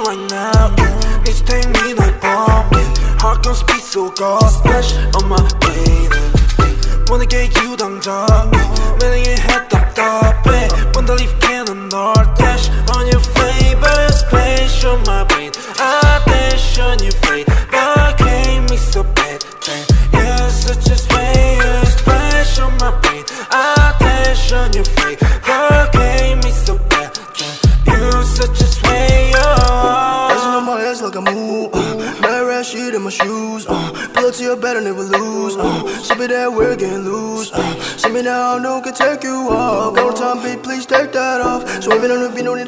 right now. Please take me like bumping. Heart gon' speed so God splash on my way. wanna get you 당장 매력의 head 답답해 Wanna leave cannon or dash on your favorite splash on my brain I dash on your fate but can't me so bad You're such a splash splash on my brain I dash on your fate but can't me so bad You're such a sway Dancing on my ass like a move Bad rat shit in my shoes Pull up to your bed and never lose Sip it that we're getting loose See me now, no can take you off Go time, babe, please take that off So even on the beat, no need to